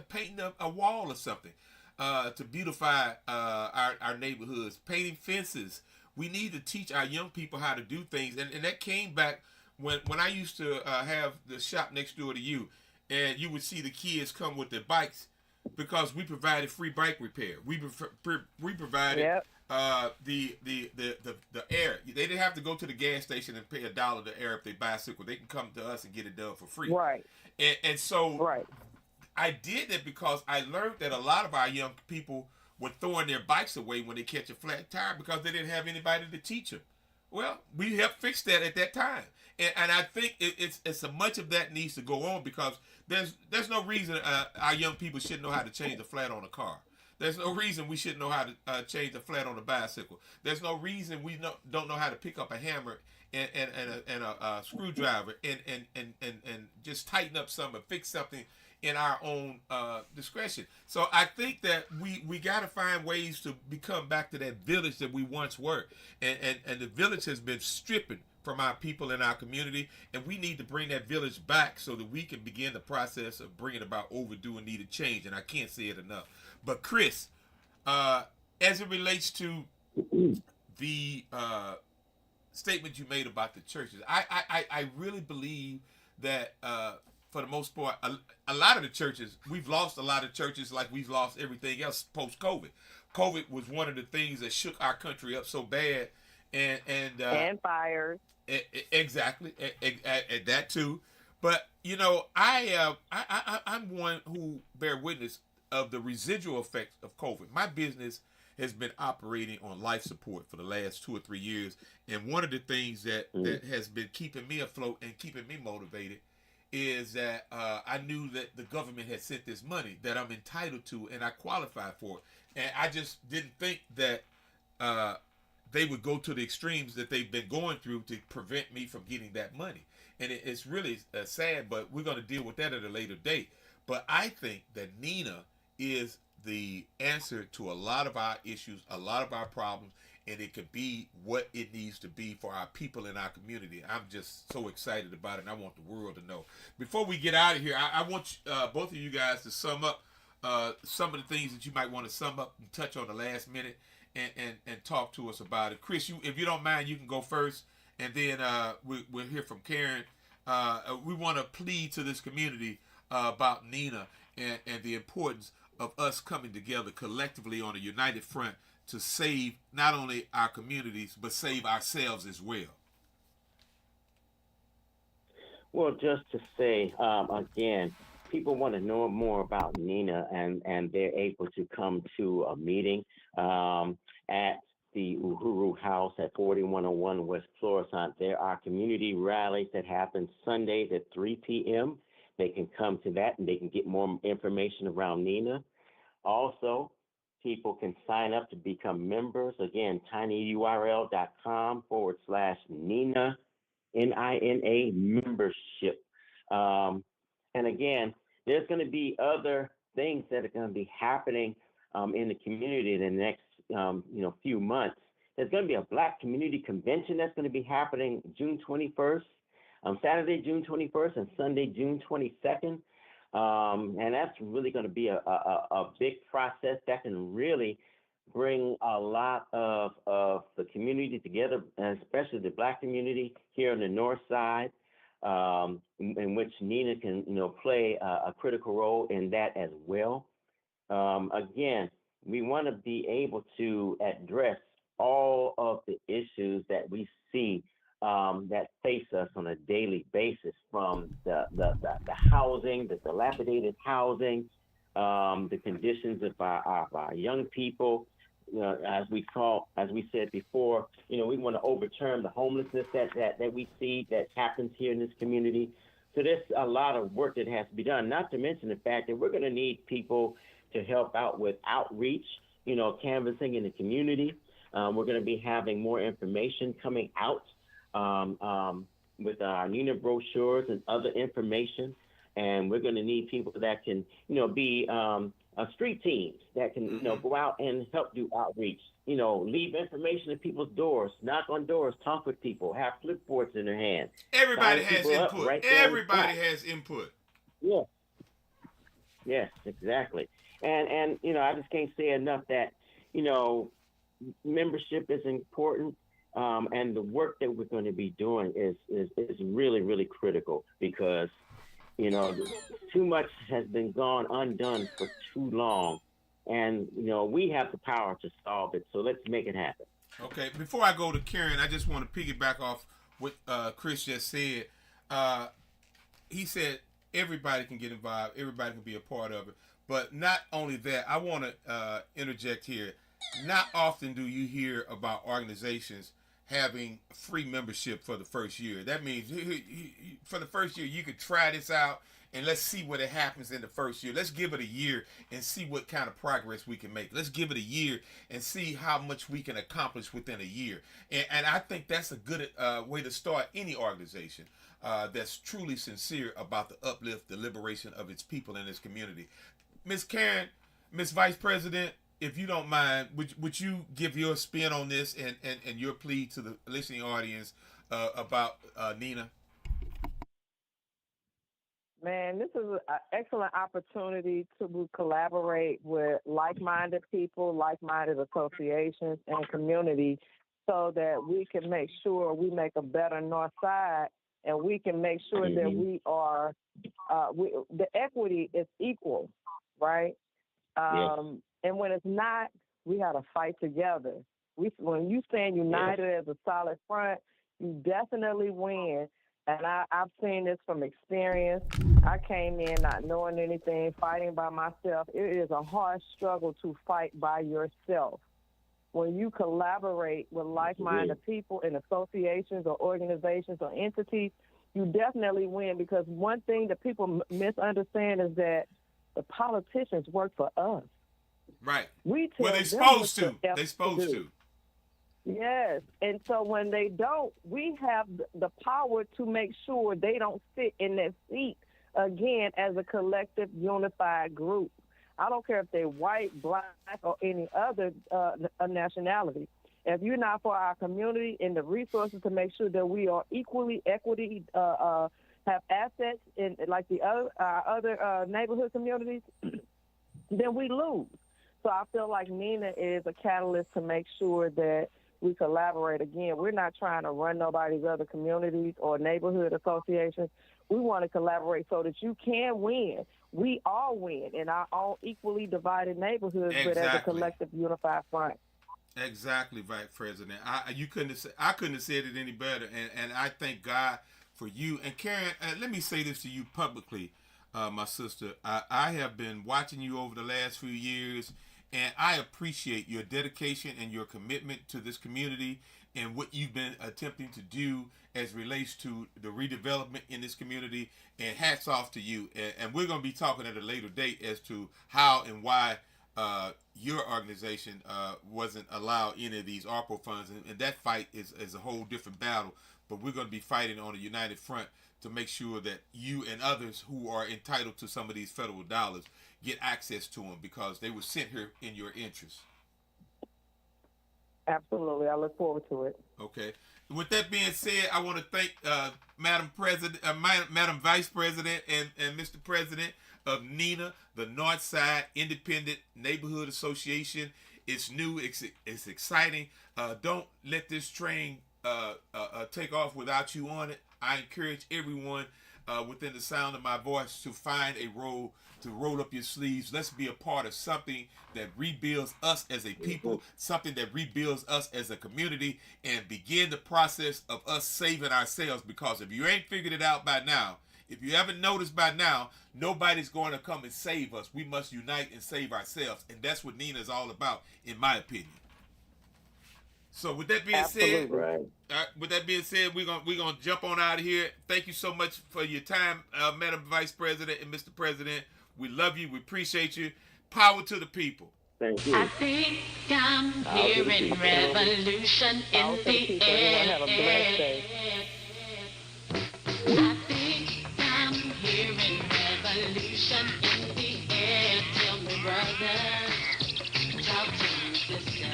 painting a wall or something, to beautify our neighborhoods, painting fences. We need to teach our young people how to do things, and that came back when I used to have the shop next door to you, and you would see the kids come with their bikes, because we provided free bike repair. We provided the air. They didn't have to go to the gas station and pay $1 to air up their bicycle. They can come to us and get it done for free. Right. And so I did that because I learned that a lot of our young people were throwing their bikes away when they catch a flat tire because they didn't have anybody to teach them. Well, we helped fix that at that time, and I think it's so much of that needs to go on, because there's no reason our young people shouldn't know how to change the flat on a car. There's no reason we shouldn't know how to change the flat on a bicycle. There's no reason we don't know how to pick up a hammer and a screwdriver and just tighten up something, fix something in our own discretion. So I think that we got to find ways to become back to that village that we once were, and the village has been stripping from our people in our community, and we need to bring that village back so that we can begin the process of bringing about overdue and needed change. And I can't say it enough. But Chris, as it relates to the statement you made about the churches, I really believe that for the most part, a lot of the churches, we've lost a lot of churches like we've lost everything else post-COVID. COVID was one of the things that shook our country up so bad, and fires. Exactly, and that too. But you know, I'm one who bear witness of the residual effects of COVID. My business has been operating on life support for the last 2 or 3 years, and one of the things that has been keeping me afloat and keeping me motivated is that I knew that the government had sent this money that I'm entitled to and I qualified for it, and I just didn't think that they would go to the extremes that they've been going through to prevent me from getting that money. And it's really sad, but we're going to deal with that at a later date. But I think that Nina is the answer to a lot of our issues, a lot of our problems, and it could be what it needs to be for our people in our community. I'm just so excited about it, and I want the world to know. Before we get out of here, I want both of you guys to sum up some of the things that you might want to sum up and touch on the last minute and talk to us about it. Chris, if you don't mind, you can go first, and then we'll hear from Karen. We want to plead to this community about Nina and the importance of us coming together collectively on a united front to save not only our communities, but save ourselves as well. Well, just to say, again, people want to know more about Nina, and they're able to come to a meeting at the Uhuru House at 4101 West Florissant. There are community rallies that happen Sundays at 3 p.m. They can come to that, and they can get more information around Nina. Also, people can sign up to become members. Again, tinyurl.com/Nina, Nina membership. And again, there's going to be other things that are going to be happening in the community in the next few months. There's going to be a Black Community Convention that's going to be happening June 21st, Saturday, June 21st, and Sunday, June 22nd. And that's really going to be a big process that can really bring a lot of the community together, especially the Black community here on the North Side, in which Nina can, play a critical role in that as well. Again, we want to be able to address all of the issues that we see that face us on a daily basis, from the housing, the dilapidated housing, the conditions of our young people. As we said before, we want to overturn the homelessness that we see that happens here in this community. So there's a lot of work that has to be done, not to mention the fact that we're going to need people to help out with outreach, canvassing in the community. We're going to be having more information coming out with our Nina brochures and other information. And we're going to need people that can, be street teams that can, go out and help do outreach, leave information at people's doors, knock on doors, talk with people, have flipboards in their hands. Everybody has input. Everybody has input. Yeah. Yes, exactly. And I just can't say enough that, membership is important. And the work that we're going to be doing is really, really critical, because, too much has been gone undone for too long. And, we have the power to solve it. So let's make it happen. Okay. Before I go to Karen, I just want to piggyback off what Chris just said. He said everybody can get involved. Everybody can be a part of it. But not only that, I want to interject here. Not often do you hear about organizations having free membership for the first year. That means for the first year you could try this out and let's see what it happens in the first year. Let's give it a year and see what kind of progress we can make. Let's give it a year and see how much we can accomplish within a year. And I think that's a good way to start any organization that's truly sincere about the uplift, the liberation of its people in its community. Miss Karen, Miss Vice President, if you don't mind, would you give your spin on this and your plea to the listening audience about Nina? Man, this is an excellent opportunity to collaborate with like-minded people, like-minded associations, and community so that we can make sure we make a better North Side, and we can make sure that we are, the equity is equal, right? And when it's not, we have to fight together. When you stand united as a solid front, you definitely win. And I've seen this from experience. I came in not knowing anything, fighting by myself. It is a hard struggle to fight by yourself. When you collaborate with like-minded people in associations or organizations or entities, you definitely win, because one thing that people misunderstand is that the politicians work for us. Right. Well, they're supposed to. They're supposed to. Yes. And so when they don't, we have the power to make sure they don't sit in that seat again as a collective, unified group. I don't care if they're white, black, or any other nationality. If you're not for our community and the resources to make sure that we are equity, have assets in like our other neighborhood communities, then we lose. So I feel like Nina is a catalyst to make sure that we collaborate. Again, we're not trying to run nobody's other communities or neighborhood associations. We want to collaborate so that you can win. We all win in our own equally divided neighborhoods, but as a collective, unified front. Exactly, Vice President. I couldn't have said it any better. And I thank God for you. And Karen, let me say this to you publicly, my sister. I have been watching you over the last few years, and I appreciate your dedication and your commitment to this community and what you've been attempting to do as relates to the redevelopment in this community. And hats off to you. And we're going to be talking at a later date as to how and why your organization wasn't allowed any of these ARPA funds. And that fight is a whole different battle. But we're going to be fighting on a united front to make sure that you and others who are entitled to some of these federal dollars get access to them, because they were sent here in your interest. Absolutely. I look forward to it. Okay. With that being said, I want to thank Madam Vice President and Mr. President of NINA, the Northside Independent Neighborhood Association. It's new. It's exciting. Don't let this train take off without you on it. I encourage everyone within the sound of my voice to find a role, to roll up your sleeves. Let's be a part of something that rebuilds us as a people, something that rebuilds us as a community, and begin the process of us saving ourselves. Because if you ain't figured it out by now, if you haven't noticed by now, nobody's going to come and save us. We must unite and save ourselves. And that's what NINA is all about, in my opinion. So with that being said, we're gonna jump on out of here. Thank you so much for your time, Madam Vice President and Mr. President. We love you. We appreciate you. Power to the people. Thank you. I think I'm hearing revolution in the air. Have a blessed day. I think I'm hearing revolution in the air. Tell me, brother, talk to me, sister.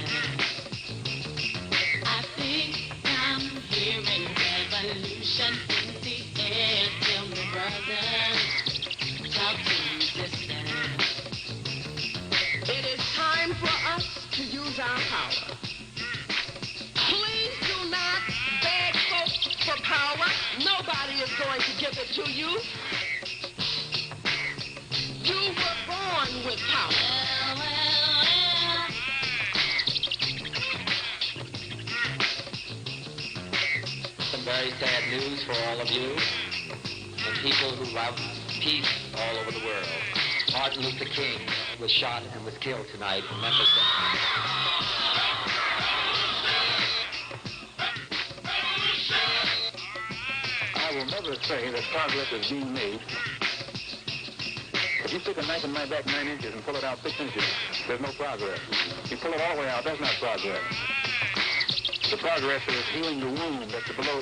I think I'm hearing revolution in the air. Tell me, brother, talk to me, sister. It is time for us to use our power. Please do not beg folks for power. Nobody is going to give it to you. You were born with power. Some very sad news for all of you and people who love peace all over the world. Martin Luther King was shot and was killed tonight in Memphis. will never say that progress is being made. If you stick a knife in my back 9 inches and pull it out 6 inches, there's no progress. You pull it all the way out, that's not progress. The progress is healing the wound that's below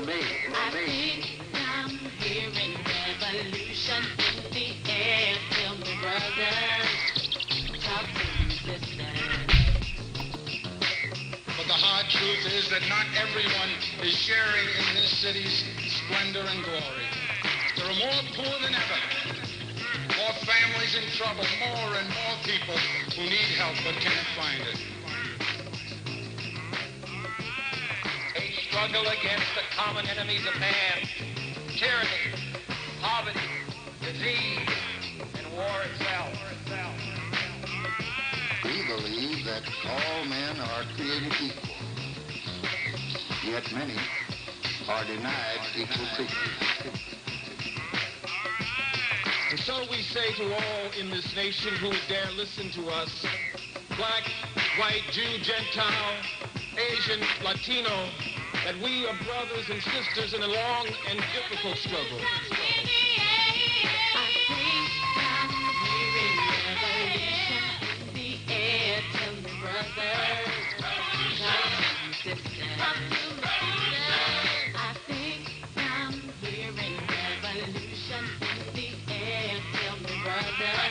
me. I think I'm hearing revolution in the air. Tell me, brothers, talk to me, sisters. But the hard truth is that not everyone is sharing in this city's splendor and glory. There are more poor than ever, more families in trouble, more and more people who need help but can't find it. A struggle against the common enemies of man, tyranny, poverty, disease, and war itself. We believe that all men are created equal, yet many are denied equal treatment. And so we say to all in this nation who would dare listen to us, black, white, Jew, Gentile, Asian, Latino, that we are brothers and sisters in a long and difficult struggle. I think I'm hearing revolution in the air. Tell me, brothers, talk to me, sisters. I think I'm hearing revolution in the air. Tell me, brothers.